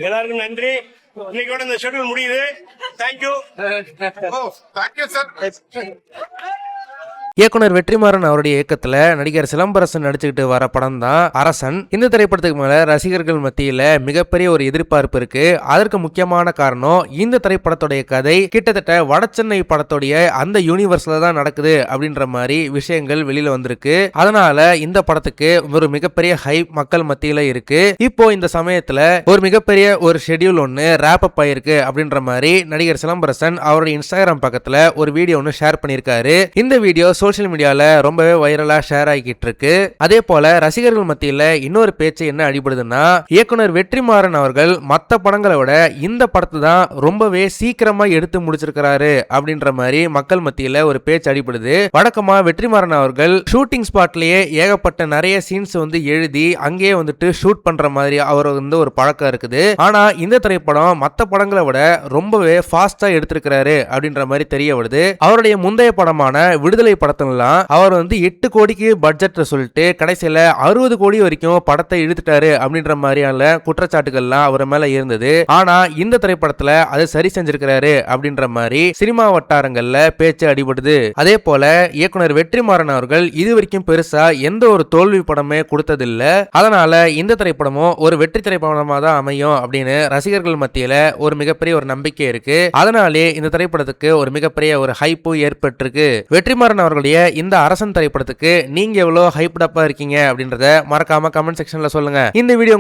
எல்லாருக்கும் நன்றி. இன்னைக்கோட இந்த ஷெட்யூல் முடியுது. தேங்க்யூ. இயக்குனர் வெற்றிமாறன் அவருடைய இயக்கத்துல நடிகர் சிலம்பரசன் நடிச்சுக்கிட்டு வர படம் தான் அரசன். இந்த திரைப்படத்துக்கு மேல ரசிகர்கள் மத்தியில மிகப்பெரிய ஒரு எதிர்பார்ப்பு இருக்கு. அதற்கு முக்கியமான காரணம் இந்த திரைப்படத்துடைய கதை கிட்டத்தட்ட வடசென்னை படத்துடைய அந்த யூனிவர்ஸ்ல தான் நடக்குது அப்படின்ற மாதிரி விஷயங்கள் வெளியில வந்திருக்கு. அதனால இந்த படத்துக்கு ஒரு மிகப்பெரிய ஹைப் மக்கள் மத்தியில இருக்கு. இப்போ இந்த சமயத்துல ஒரு மிகப்பெரிய ஒரு ஷெட்யூல் ஒன்னு ராப் அப் ஆயிருக்கு அப்படின்ற மாதிரி நடிகர் சிலம்பரசன் அவருடைய இன்ஸ்டாகிராம் பக்கத்துல ஒரு வீடியோ ஒன்னு ஷேர் பண்ணிருக்காரு. இந்த வீடியோ சோசியல் மீடியால ரொம்பவே வைரலா ஷேர் ஆகிட்டு இருக்கு. அதே போல ரசிகர்கள் மத்தியில இன்னொரு பேச்சு என்ன அடிபடுதுன்னா, இயக்குனர் வெற்றிமாறன் அவர்கள் மத்த படங்களை விட இந்த படத்தை தான் ரொம்பவே சீக்கிரமா எடுத்து முடிச்சிருக்கிறாரு அப்படின்ற மாதிரி மக்கள் மத்தியில ஒரு பேச்சு அடிபடுது. வழக்கமா வெற்றிமாறன் அவர்கள் ஷூட்டிங் ஸ்பாட்லயே ஏகப்பட்ட நிறைய சீன்ஸ் வந்து எழுதி அங்கேயே வந்துட்டு ஷூட் பண்ற மாதிரி அவர் வந்து ஒரு பழக்கம் இருக்குது. ஆனா இந்த திரைப்படம் மத்த படங்களை விட ரொம்பவே ஃபாஸ்டா எடுத்திருக்கிறாரு அப்படின்ற மாதிரி தெரிய வருது. அவருடைய முந்தைய படமான விடுதலை படத்தை அவர் வந்து 8 கோடிக்கு பட்ஜெட் சொல்லிட்டு கடைசியில 60 கோடி வரைக்கும் படத்தை இழுத்துட்டாரு அப்படின்ற மாதிரியான குற்றச்சாட்டுகள்லாம் அவர் மேல இருந்தது. ஆனா இந்த திரைப்படத்துல அது சரி செஞ்சிருக்கிறாரு அப்படின்ற மாதிரி சினிமா வட்டாரங்கள்ல பேச்சு அடிபடுது. அதே போல இயக்குனர் வெற்றிமாறன் அவர்கள் இதுவரைக்கும் பெருசா எந்த ஒரு தோல்வி படமே கொடுத்ததில்ல. அதனால இந்த திரைப்படமும் ஒரு வெற்றி திரைப்படமா தான் அமையும் அப்படின்னு ரசிகர்கள் மத்தியில ஒரு மிகப்பெரிய ஒரு நம்பிக்கை இருக்கு. அதனாலே இந்த திரைப்படத்துக்கு ஒரு மிகப்பெரிய ஒரு ஹைப்பு ஏற்பட்டிருக்கு. வெற்றிமாறன் அவர்களுடைய இந்த அரசன் திரைப்படத்துக்கு நீங்க எவ்வளவு ஹைப்டப்பா இருக்கீங்க அப்படின்றத மறக்காம கமெண்ட் செக்ஷன்ல சொல்லுங்க. இந்த வீடியோ